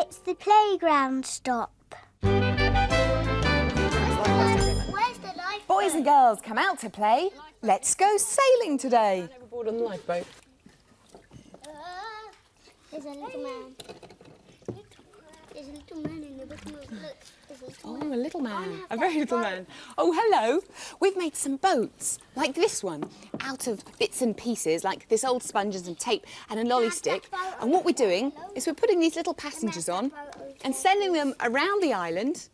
It's the playground stop. Where's the lifeboat? Boys and girls, come out to play. Let's go sailing today. We're bored on the lifeboat. There's a little man. There's a little man in the bottom of... Look, there's a little man. Oh, a little man. have A very that little boat. man. Oh, hello. We've made some boats, like this one, out of bits and pieces, like this old sponges and tape and a lolly stick. And what we're doing is we're putting these little passengers on and sending them around the island,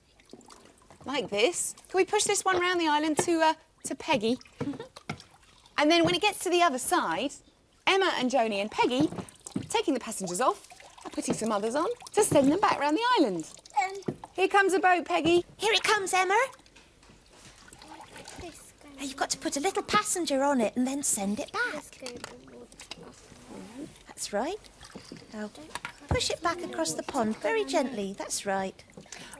like this. Can we push this one around the island to Peggy? And then when it gets to the other side, Emma and Joni and Peggy taking the passengers off and putting some others on to send them back round the island. Here comes a boat, Peggy. Here it comes, Emma. Now you've got to put a little passenger on it and then send it back. That's right. Now push it back across the pond very gently. That's right.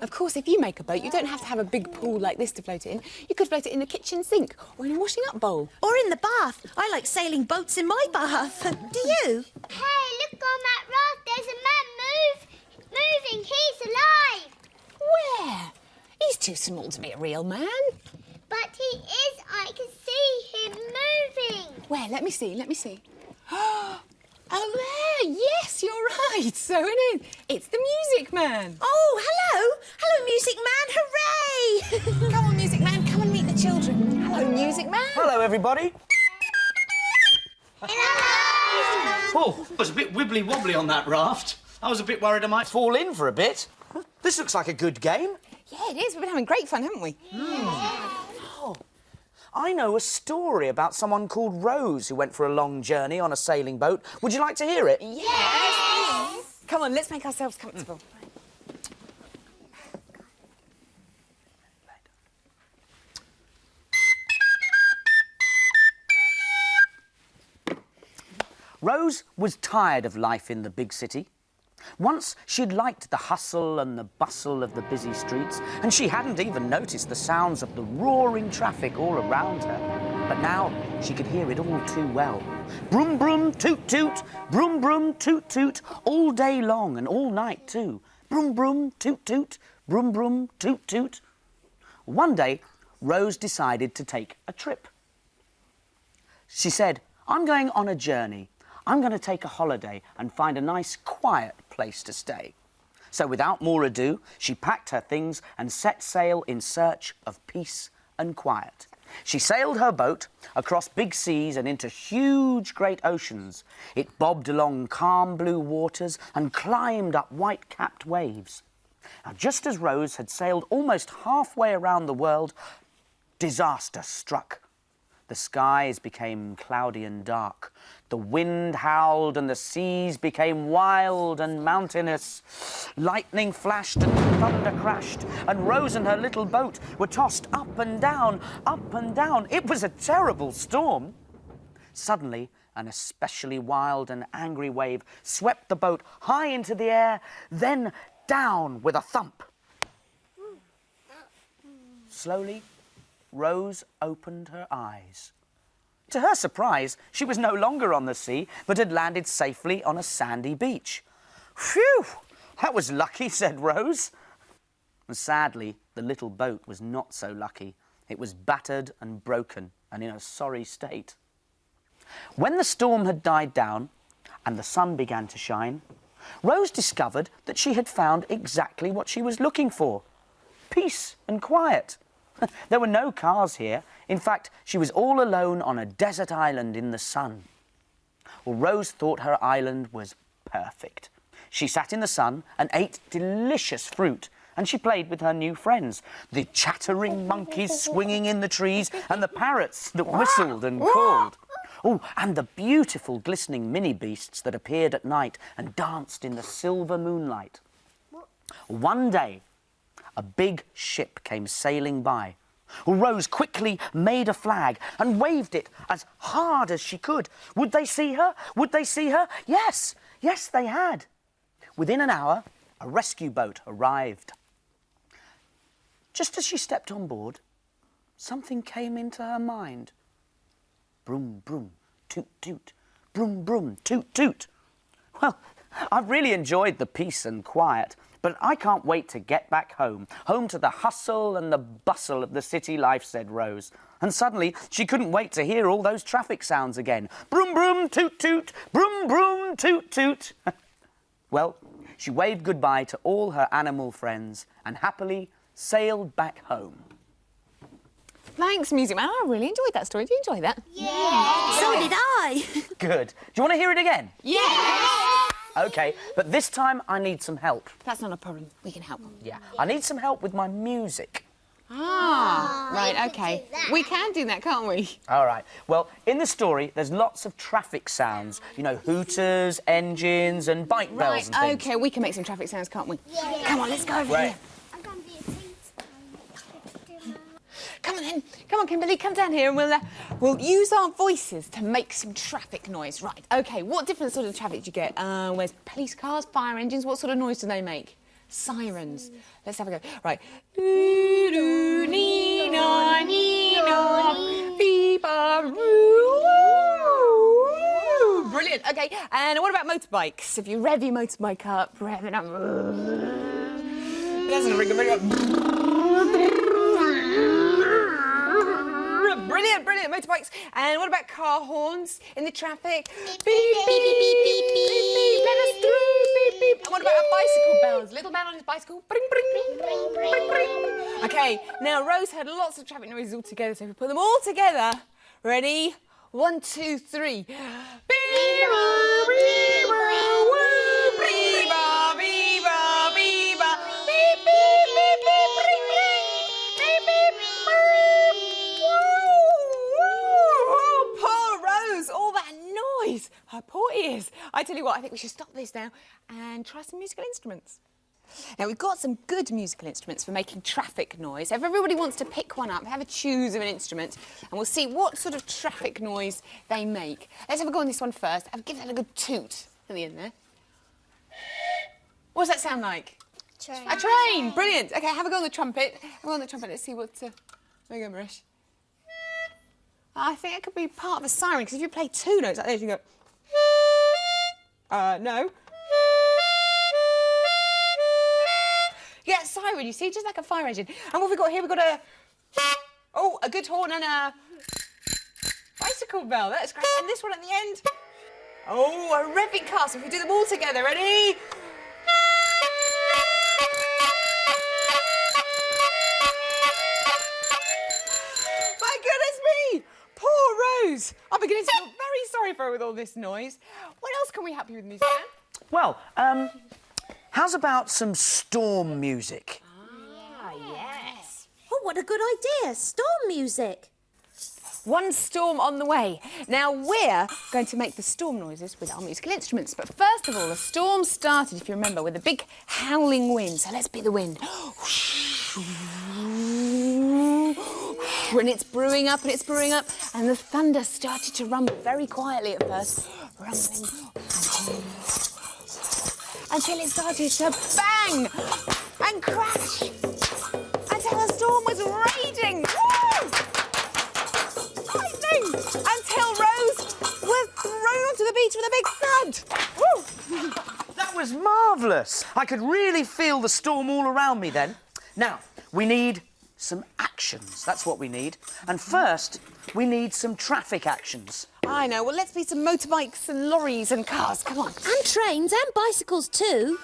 Of course, if you make a boat, you don't have to have a big pool like this to float it in. You could float it in a kitchen sink or in a washing up bowl. Or in the bath. I like sailing boats in my bath. Do you? Hey, look on that raft. There's a man moving. He's alive. Where? He's too small to be a real man. But he is. I can see him moving. Where? Let me see, let me see. Oh, there! Yes, you're right. So it is. It's the Music Man. Oh, hello. Hello, Music Man. Hooray! Come on, Music Man. Come and meet the children. Hello, Music Man. Hello, everybody. Hello. Oh, I was a bit wibbly-wobbly on that raft. I was a bit worried I might fall in for a bit. This looks like a good game. Yeah, it is. We've been having great fun, haven't we? Oh, I know a story about someone called Rose who went for a long journey on a sailing boat. Would you like to hear it? Yes. Come on, let's make ourselves comfortable. Rose was tired of life in the big city. Once she'd liked the hustle and the bustle of the busy streets, and she hadn't even noticed the sounds of the roaring traffic all around her. But now she could hear it all too well. Broom, broom, toot, toot, broom, broom, toot, toot, all day long and all night too. Broom, broom, toot, toot, broom, broom, toot, toot. One day, Rose decided to take a trip. She said, I'm going on a journey. I'm going to take a holiday and find a nice, quiet place to stay. So without more ado, she packed her things and set sail in search of peace and quiet. She sailed her boat across big seas and into huge, great oceans. It bobbed along calm blue waters and climbed up white-capped waves. Now, just as Rose had sailed almost halfway around the world, disaster struck. The skies became cloudy and dark. The wind howled and the seas became wild and mountainous. Lightning flashed and thunder crashed, and Rose and her little boat were tossed up and down, up and down. It was a terrible storm. Suddenly, an especially wild and angry wave swept the boat high into the air, then down with a thump. Slowly, Rose opened her eyes. To her surprise, she was no longer on the sea, but had landed safely on a sandy beach. Phew! That was lucky, said Rose. And sadly, the little boat was not so lucky. It was battered and broken and in a sorry state. When the storm had died down and the sun began to shine, Rose discovered that she had found exactly what she was looking for: peace and quiet. There were no cars here. In fact, she was all alone on a desert island in the sun. Well, Rose thought her island was perfect. She sat in the sun and ate delicious fruit, and she played with her new friends, the chattering monkeys swinging in the trees and the parrots that whistled and called. Oh, and the beautiful glistening mini-beasts that appeared at night and danced in the silver moonlight. One day, a big ship came sailing by. Rose quickly made a flag and waved it as hard as she could. Would they see her? Would they see her? Yes, yes, they had. Within an hour, a rescue boat arrived. Just as she stepped on board, something came into her mind. Broom, broom, toot, toot, broom, broom, toot, toot. Well, I've really enjoyed the peace and quiet, but I can't wait to get back home. Home to the hustle and the bustle of the city life, said Rose. And suddenly, she couldn't wait to hear all those traffic sounds again. Broom, broom, toot, toot, broom, broom, toot, toot. Well, she waved goodbye to all her animal friends and happily sailed back home. Thanks, Music Man. I really enjoyed that story. Did you enjoy that? Yeah. So did I. Good. Do you want to hear it again? Yes! OK, but this time I need some help. That's not a problem. We can help. Yeah, I need some help with my music. Right, OK. We can do that, can't we? All right. Well, in the story, there's lots of traffic sounds. You know, hooters, engines and bike bells and things. OK, we can make some traffic sounds, can't we? Yeah. Come on, let's go over Right. here. I'm going to be a saint. Come on then. Come on, Kimberly, come down here and we'll use our voices to make some traffic noise. Right, OK, what different sort of traffic do you get? Where's police cars, fire engines? What sort of noise do they make? Sirens. Let's have a go. Right. Doo-doo, nee-na, nee-na, beep-a-roo. Brilliant. OK, and what about motorbikes? If you rev your motorbike up, rev it up. That's a ring up. Brilliant, brilliant, motorbikes. And what about car horns in the traffic? Beep, beep, beep, beep, beep, beep, let us through, beep, beep. And what about our bicycle bells? Little man on his bicycle, bring, bring, bring, bring, bring. OK, now Rose had lots of traffic noises all together, so if we put them all together, ready? 1, 2, 3. Beep, beep, beep, beep, beep, beep, beep, beep, her poor ears. I tell you what, I think we should stop this now and try some musical instruments. Now, we've got some good musical instruments for making traffic noise. If everybody wants to pick one up, have a choose of an instrument, and we'll see what sort of traffic noise they make. Let's have a go on this one first. Give that a good toot at the end there. What does that sound like? Train. A train! Brilliant. OK, have a go on the trumpet. Have a go on the trumpet. Let's see what... There you go, Marish. I think it could be part of a siren, because if you play 2 notes like this, you go... No. You get a siren, you see, just like a fire engine. And what have we got here? We've got a... Oh, a good horn and a... bicycle bell. That's great. And this one at the end. Oh, a revving car. So if we do them all together, ready? My goodness me! Poor Rose. I'm beginning to feel very sorry for her with all this noise. What else can we help you with, music man? Well, how's about some storm music? Ah, yes. Oh, what a good idea. Storm music. One storm on the way. Now, we're going to make the storm noises with our musical instruments. But first of all, the storm started, if you remember, with a big howling wind. So let's be the wind. And it's brewing up and it's brewing up. And the thunder started to rumble very quietly at first. Rumbling. Until it started to bang and crash. Until the storm was raging. Woo! Until Rose was thrown onto the beach with a big thud. Woo! That was marvellous. I could really feel the storm all around me then. Now, we need some actions. That's what we need. And first, we need some traffic actions. I know. Well, let's be some motorbikes and lorries and cars. Come on. And trains and bicycles too.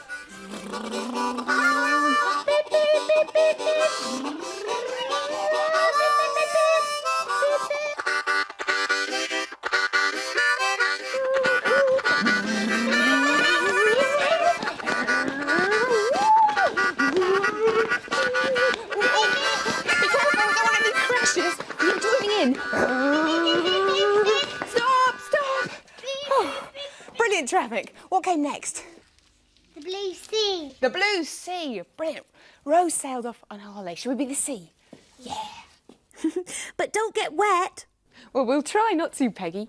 Stop! Stop! Oh, brilliant traffic. What came next? The blue sea. The blue sea. Brilliant. Rose sailed off on her holiday. Should we be the sea? Yeah. But don't get wet. Well, we'll try not to, Peggy.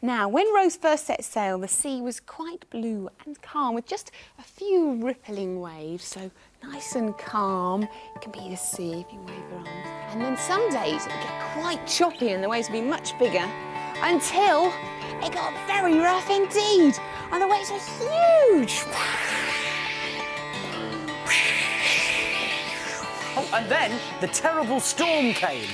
Now, when Rose first set sail, the sea was quite blue and calm with just a few rippling waves, so nice and calm. It can be the sea if you wave your arms. And then some days it would get quite choppy and the waves would be much bigger. until it got very rough indeed, and the waves were huge. Oh, and then the terrible storm came.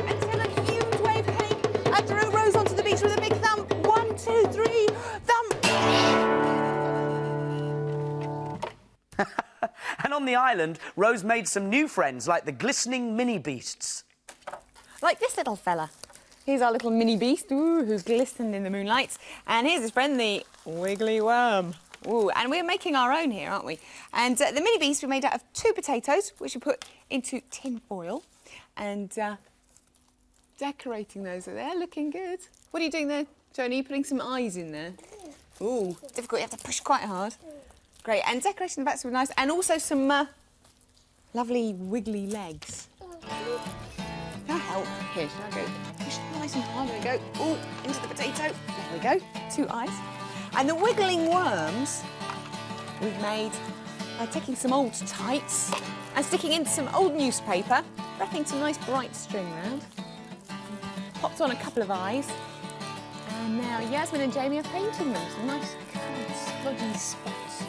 Until a huge wave came and threw Rose onto the beach with a big thump. 1, 2, 3, thump. And on the island, Rose made some new friends, like the glistening mini beasts. Like this little fella. Here's our little mini beast, ooh, who glistened in the moonlight. And here's his friend, the wiggly worm. Ooh, and we're making our own here, aren't we? And the mini beast we made out of 2 potatoes, which we put into tin foil. And decorating those. So they're looking good. What are you doing there, Joni? Are you putting some eyes in there? Ooh, difficult. You have to push quite hard. Great. And decorating the backs were nice. And also some lovely wiggly legs. Can I help? Here, shall I go? Push nice and hard. There we go. Ooh, into the potato. There we go. 2 eyes. And the wiggling worms we've made by taking some old tights and sticking into some old newspaper, wrapping some nice bright string round. Popped on a couple of eyes. And now Yasmin and Jamie are painting them. Some nice coloured splodgy spots.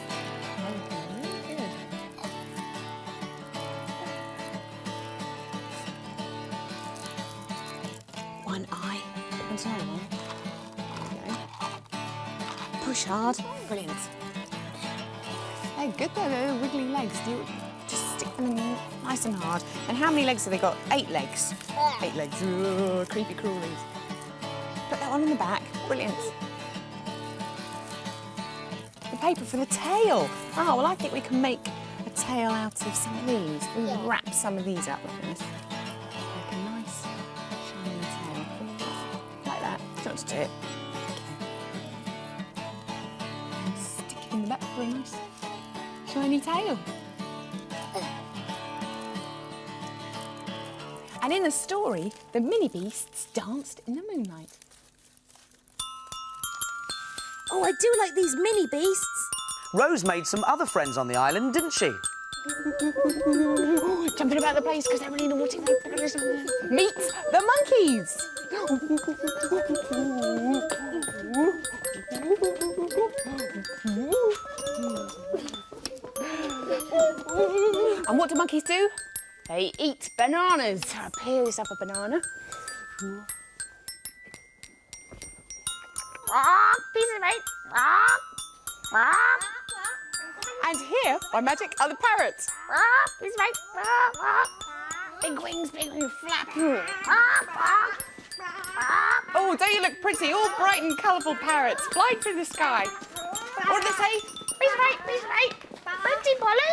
Looking really good. One eye. There's another one. There we go. Push hard. Brilliant. They're good though, they're wiggly legs. Do you just stick them in nice and hard. And how many legs have they got? 8 legs. 8 legs. Ooh, creepy crawlies. Put that one in the back. Brilliant. The paper for the tail. Oh, well, I think we can make a tail out of some of these. We'll wrap some of these up with this. Make a nice shiny tail. Like that. Do you want to do it? Stick it in the back for a nice shiny tail. And in the story, the mini beasts danced in the moonlight. Oh, I do like these mini beasts. Rose made some other friends on the island, didn't she? Jumping about the place because they're really naughty. Meet the monkeys. And what do monkeys do? They eat bananas. So peel yourself a banana. Piece of meat. And here, by magic, are the parrots. Piece of meat. Big wings, flap. Oh, don't you look pretty? All bright and colourful parrots flying through the sky. What do they say? Piece of meat. Pretty Polly.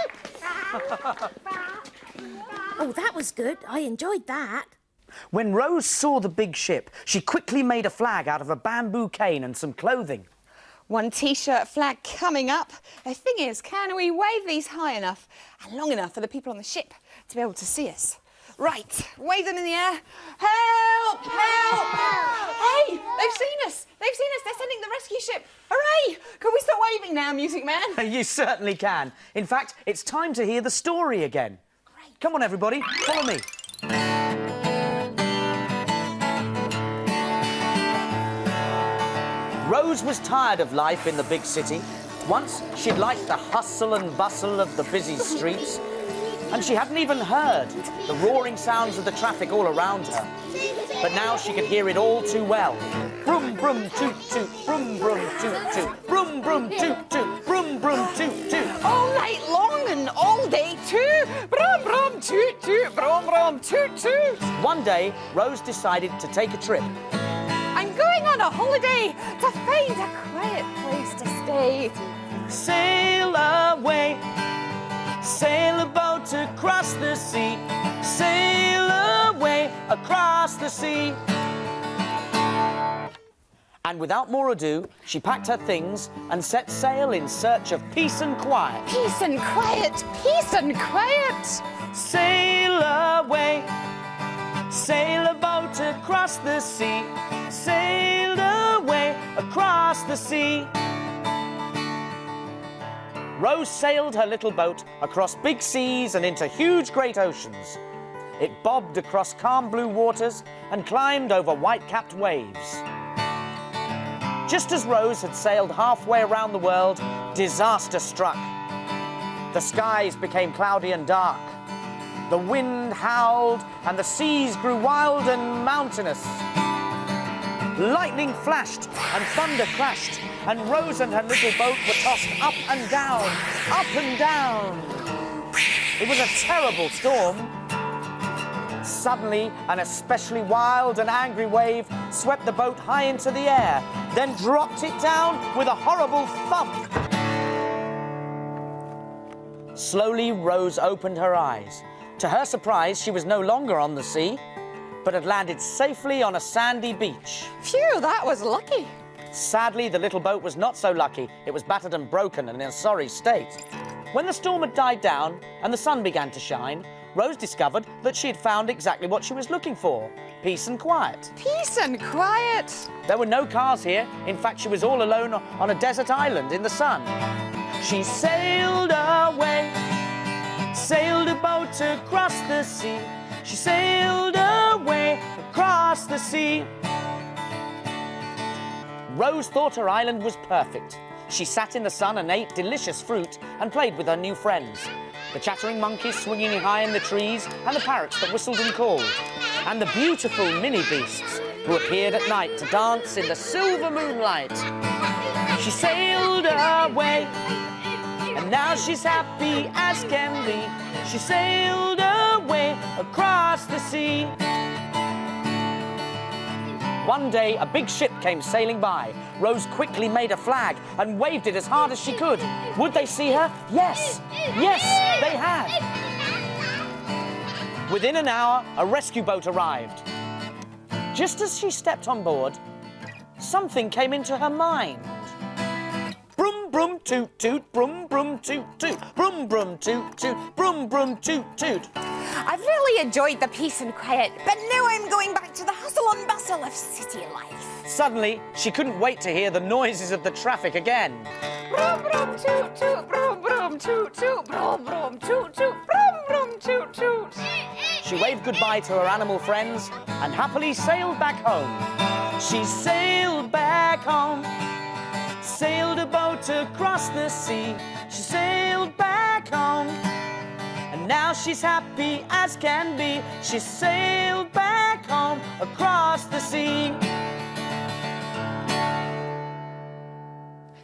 Oh, that was good. I enjoyed that. When Rose saw the big ship, she quickly made a flag out of a bamboo cane and some clothing. One T-shirt flag coming up. The thing is, can we wave these high enough and long enough for the people on the ship to be able to see us? Right, wave them in the air. Help! Help! Hey, they've seen us. They're sending the rescue ship. Hooray! Can we stop waving now, Music Man? You certainly can. In fact, it's time to hear the story again. Great. Come on, everybody, follow me. Rose was tired of life in the big city. Once, she'd liked the hustle and bustle of the busy streets, and she hadn't even heard the roaring sounds of the traffic all around her. But now she could hear it all too well. Brum, brum, toot, toot, brum, brum, toot, toot, brum, brum, toot, toot, brum, brum, toot, toot. All night long and all day too. Brum, brum, toot, toot, brum, brum, toot, toot. One day, Rose decided to take a trip. I'm going on a holiday to find a quiet place to stay. Sail away, sail a boat across the sea, sail away across the sea. And without more ado, she packed her things and set sail in search of peace and quiet. Peace and quiet, peace and quiet. Sail away, sail a boat across the sea, sail away across the sea. Rose sailed her little boat across big seas and into huge great oceans. It bobbed across calm blue waters and climbed over white-capped waves. Just as Rose had sailed halfway around the world, disaster struck. The skies became cloudy and dark. The wind howled and the seas grew wild and mountainous. Lightning flashed and thunder crashed, and Rose and her little boat were tossed up and down, up and down. It was a terrible storm. Suddenly, an especially wild and angry wave swept the boat high into the air, then dropped it down with a horrible thump. Slowly, Rose opened her eyes. To her surprise, she was no longer on the sea, but had landed safely on a sandy beach. Phew, that was lucky. Sadly, the little boat was not so lucky. It was battered and broken and in a sorry state. When the storm had died down and the sun began to shine, Rose discovered that she had found exactly what she was looking for: peace and quiet. Peace and quiet. There were no cars here. In fact, she was all alone on a desert island in the sun. She sailed away, sailed a boat across the sea. She sailed away across the sea. Rose thought her island was perfect. She sat in the sun and ate delicious fruit and played with her new friends. The chattering monkeys swinging high in the trees, and the parrots that whistled and called, and the beautiful mini beasts who appeared at night to dance in the silver moonlight. She sailed away, and now she's happy as can be. She sailed away across the sea. One day, a big ship came sailing by. Rose quickly made a flag and waved it as hard as she could. Would they see her? Yes! Yes, they had! Within an hour, a rescue boat arrived. Just as she stepped on board, something came into her mind. Brum, brum, toot, toot, brum, brum, toot, toot, brum, brum, toot, toot, brum, brum, toot, toot. I've really enjoyed the peace and quiet, but now I'm going back to the hustle and bustle of city life. Suddenly, she couldn't wait to hear the noises of the traffic again. Brum, brum, toot, toot, brum, brum, toot, toot, brum, brum, toot, toot, brum, brum, toot, toot. She waved goodbye to her animal friends and happily sailed back home. She sailed back home, sailed a boat across the sea. She sailed back home, and now she's happy as can be. She sailed back home across the sea.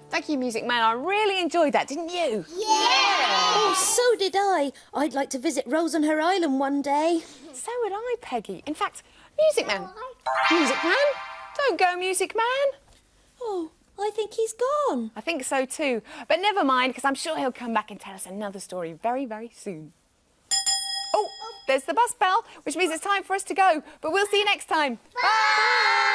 Thank you, Music Man. I really enjoyed that, didn't you? Yeah! Oh, so did I. I'd like to visit Rose on her island one day. So would I, Peggy. In fact, Music Man. Music Man? Don't go, Music Man. Oh, I think he's gone. I think so too. But never mind, because I'm sure he'll come back and tell us another story very, very soon. Oh, there's the bus bell, which means it's time for us to go. But we'll see you next time. Bye!